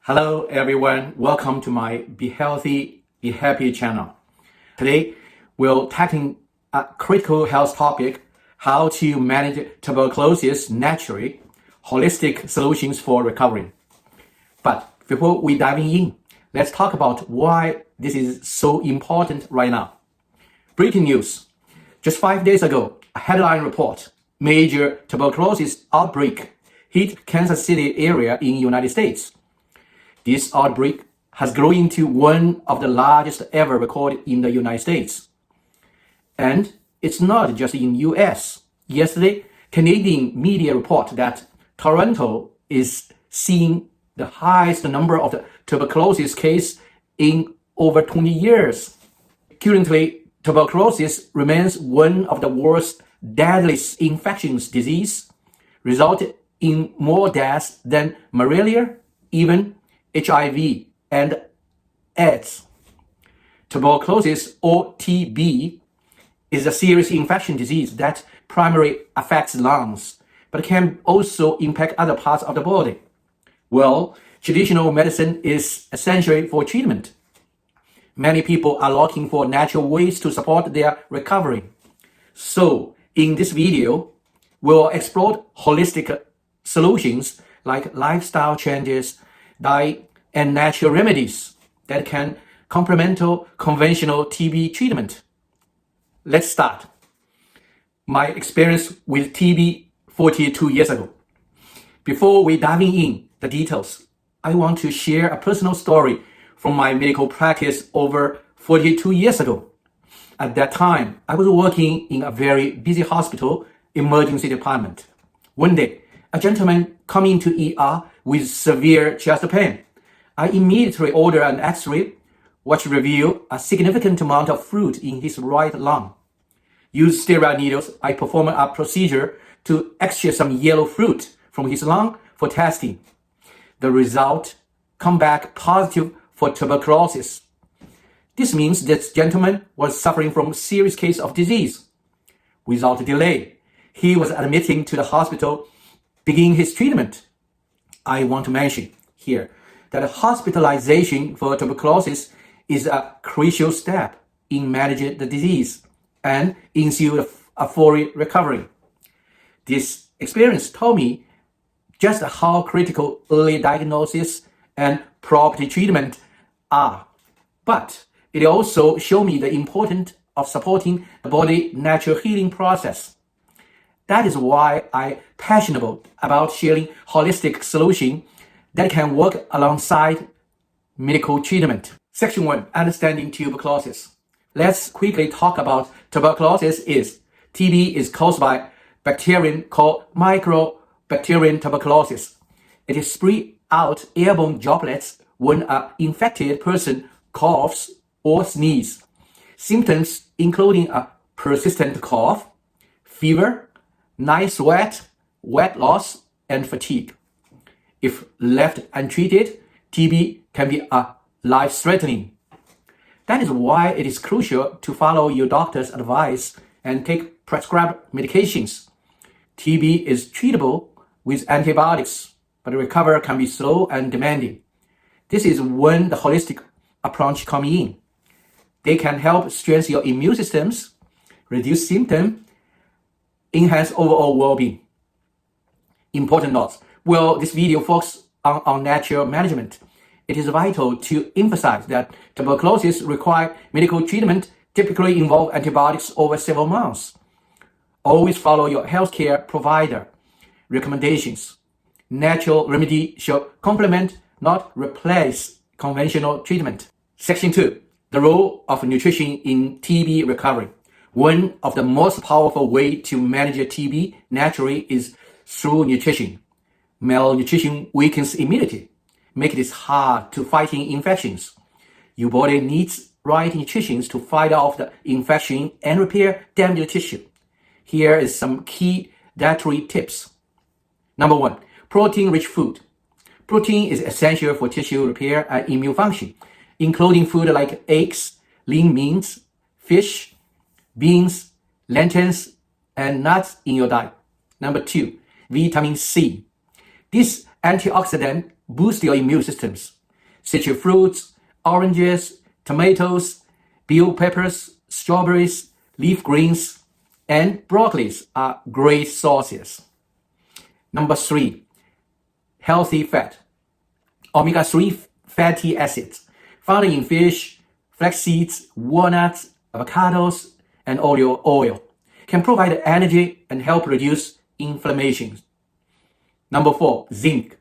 Hello everyone, welcome to my Be Healthy, Be Happy channel. Today, we'll tackle a critical health topic, how to manage tuberculosis naturally, holistic solutions for recovery. But before we dive in, let's talk about why this is so important right now. Breaking news. Just 5 days ago, a headline report, major tuberculosis outbreak hit Kansas City area in the United States. This outbreak has grown into one of the largest ever recorded in the United States. And it's not just in US. Yesterday, Canadian media report that Toronto is seeing the highest number of the tuberculosis case in over 20 years. Currently, tuberculosis remains one of the world's deadliest infectious disease, resulting in more deaths than malaria, even HIV and AIDS. Tuberculosis, or TB, is a serious infection disease that primarily affects lungs, but can also impact other parts of the body. Well, traditional medicine is essential for treatment. Many people are looking for natural ways to support their recovery. So, in this video, we'll explore holistic solutions like lifestyle changes, diet, and natural remedies that can complement conventional TB treatment. Let's start. My experience with TB 42 years ago. Before we dive in the details, I want to share a personal story from my medical practice over 42 years ago. At that time, I was working in a very busy hospital emergency department. One day, a gentleman came into ER with severe chest pain. I immediately ordered an X-ray, which revealed a significant amount of fluid in his right lung. Using sterile needles, I performed a procedure to extract some yellow fluid from his lung for testing. The result came back positive for tuberculosis. This means this gentleman was suffering from a serious case of disease. Without delay, he was admitted to the hospital, beginning his treatment. I want to mention here that hospitalization for tuberculosis is a crucial step in managing the disease and ensure a full recovery. This experience taught me just how critical early diagnosis and proper treatment are. But it also showed me the importance of supporting the body's natural healing process. That is why I'm passionate about sharing holistic solutions that can work alongside medical treatment. Section 1, Understanding Tuberculosis. Let's quickly talk about tuberculosis. TB is caused by bacterium called Mycobacterium tuberculosis. It is spread out airborne droplets when an infected person coughs or sneezes. Symptoms including a persistent cough, fever, night sweat, weight loss, and fatigue. If left untreated, TB can be life-threatening. That is why it is crucial to follow your doctor's advice and take prescribed medications. TB is treatable with antibiotics, but recovery can be slow and demanding. This is when the holistic approach comes in. They can help strengthen your immune systems, reduce symptoms, enhance overall well-being. Important notes. Well, this video focuses on natural management. It is vital to emphasize that tuberculosis requires medical treatment, typically involve antibiotics over several months. Always follow your healthcare provider recommendations. Natural remedy should complement, not replace, conventional treatment. Section 2. The role of nutrition in TB recovery. One of the most powerful ways to manage TB naturally is through nutrition. Malnutrition weakens immunity, making it hard to fight infections. Your body needs right nutrition to fight off the infection and repair damaged tissue. Here is some key dietary tips. Number 1, protein-rich food. Protein is essential for tissue repair and immune function, including food like eggs, lean meats, fish, beans, lentils, and nuts in your diet. Number 2, vitamin C. This antioxidant boosts your immune systems, citrus fruits, oranges, tomatoes, bell peppers, strawberries, leaf greens, and broccolis are great sources. Number 3, healthy fat. Omega-3 fatty acids found in fish, flax seeds, walnuts, avocados, and olive oil can provide energy and help reduce inflammation. Number 4, zinc.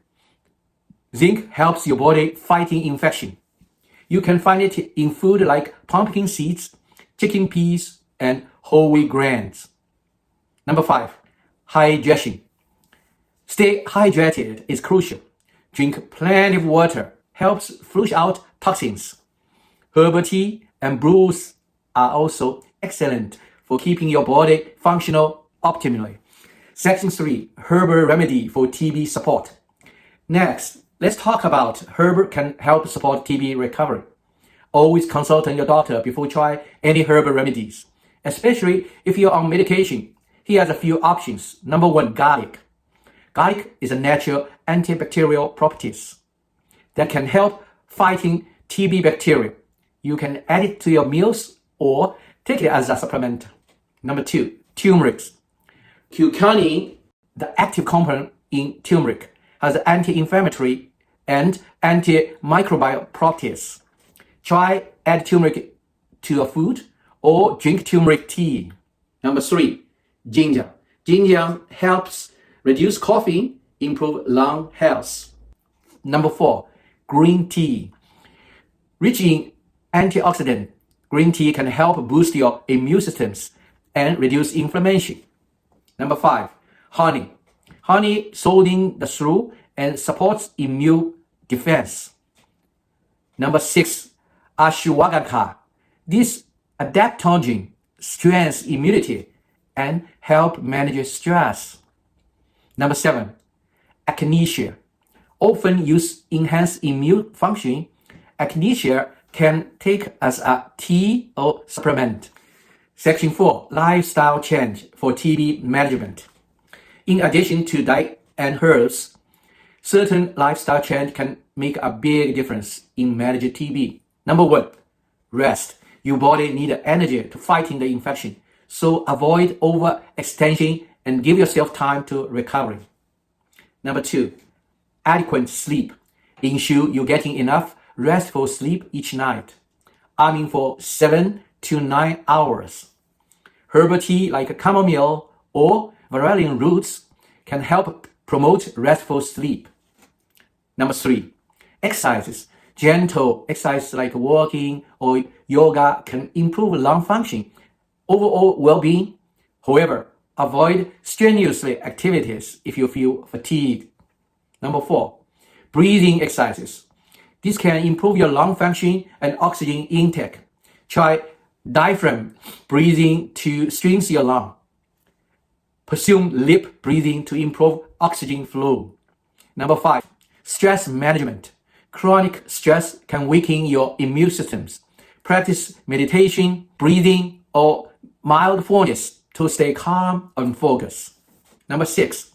Zinc helps your body fighting infection. You can find it in food like pumpkin seeds, chickpeas, and whole wheat grains. Number 5, hydration. Stay hydrated is crucial. Drink plenty of water, helps flush out toxins. Herbal tea and brews are also excellent for keeping your body functional optimally. Section 3, herbal remedy for TB support. Next, let's talk about herbal can help support TB recovery. Always consult your doctor before try any herbal remedies, especially if you're on medication. Here's a few options. Number 1, garlic. Garlic is a natural antibacterial properties that can help fighting TB bacteria. You can add it to your meals or take it as a supplement. Number 2, turmeric. Curcumin, the active compound in turmeric, has anti-inflammatory and antimicrobial properties. Try add turmeric to your food or drink turmeric tea. Number 3, ginger. Ginger helps reduce coughing, improve lung health. Number 4, green tea. Rich in antioxidant, green tea can help boost your immune systems and reduce inflammation. Number 5, honey. Honey soothes the throat and supports immune defense. Number 6, ashwagandha. This adaptogen strengthens immunity and help manage stress. Number 7, echinacea. Often used enhance immune function. Echinacea can take as a tea or supplement. Section 4, lifestyle change for TB management. In addition to diet and herbs, certain lifestyle change can make a big difference in managing TB. Number 1, rest. Your body needs energy to fighting the infection, so avoid overextension and give yourself time to recovery. Number 2, adequate sleep. Ensure you're getting enough restful sleep each night, aiming for 7 to 9 hours. Herbal tea like chamomile or valerian roots can help promote restful sleep. Number 3, exercises. Gentle exercise like walking or yoga can improve lung function, overall well-being. However, avoid strenuous activities if you feel fatigued. Number 4, breathing exercises. This can improve your lung function and oxygen intake. Try diaphragm breathing to strengthen your lung. Pursue lip breathing to improve oxygen flow. Number 5, stress management. Chronic stress can weaken your immune systems. Practice meditation, breathing, or mindfulness to stay calm and focused. Number 6,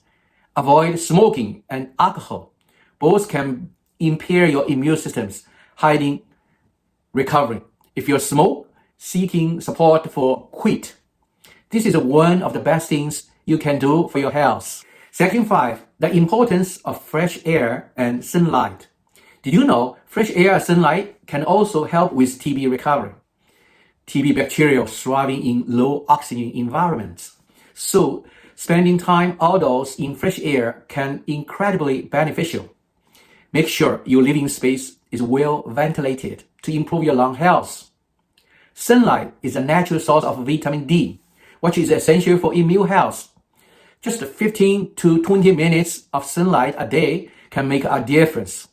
avoid smoking and alcohol. Both can impair your immune systems, hiding recovery. If you smoke, seeking support for quit. This is one of the best things you can do for your health. Section 5, the importance of fresh air and sunlight. Did you know fresh air and sunlight can also help with TB recovery? TB bacteria thriving in low oxygen environments. So, spending time outdoors in fresh air can be incredibly beneficial. Make sure your living space is well ventilated to improve your lung health. Sunlight is a natural source of vitamin D, which is essential for immune health. Just 15 to 20 minutes of sunlight a day can make a difference.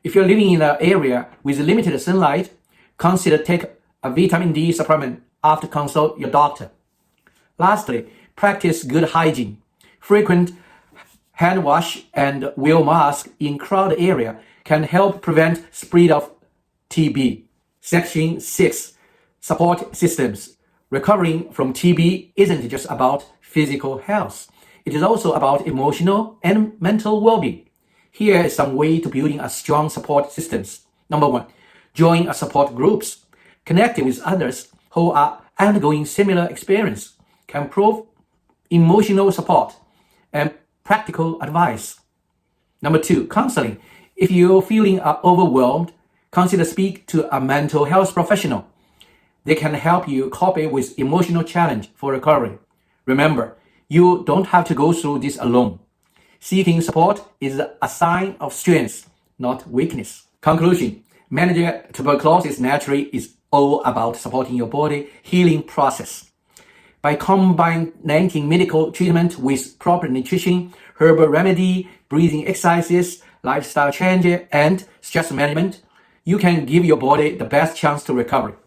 If you're living in an area with limited sunlight, consider take a vitamin D supplement after consult your doctor. Lastly, practice good hygiene. Frequent hand wash and wear mask in crowded area can help prevent spread of TB. Section 6, support systems. Recovering from TB isn't just about physical health. It is also about emotional and mental well-being. Here is some way to building a strong support systems. Number one, join a support groups. Connecting with others who are undergoing similar experience can prove emotional support and practical advice. Number two, counseling. If you're feeling overwhelmed, consider speak to a mental health professional. They can help you cope with emotional challenge for recovery. Remember, you don't have to go through this alone. Seeking support is a sign of strength, not weakness. Conclusion, managing tuberculosis naturally is all about supporting your body healing process. By combining medical treatment with proper nutrition, herbal remedy, breathing exercises, lifestyle change, and stress management, you can give your body the best chance to recover.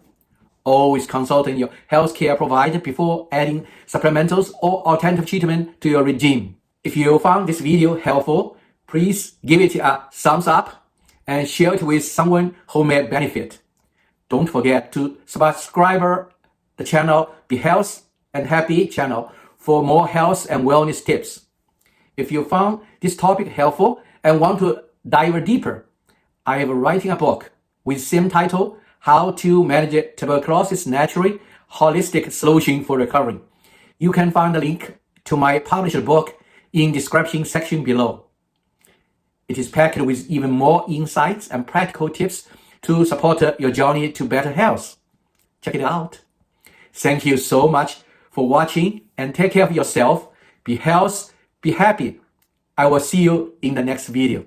Always consulting your healthcare provider before adding supplementals or alternative treatment to your regime. If you found this video helpful, please give it a thumbs up and share it with someone who may benefit. Don't forget to subscribe the channel Be Health and Happy channel for more health and wellness tips. If you found this topic helpful and want to dive deeper, I am writing a book with same title, How to Manage Tuberculosis Naturally, Holistic Solution for Recovery. You can find the link to my published book in description section below. It is packed with even more insights and practical tips to support your journey to better health. Check it out. Thank you so much for watching and take care of yourself. Be healthy, be happy. I will see you in the next video.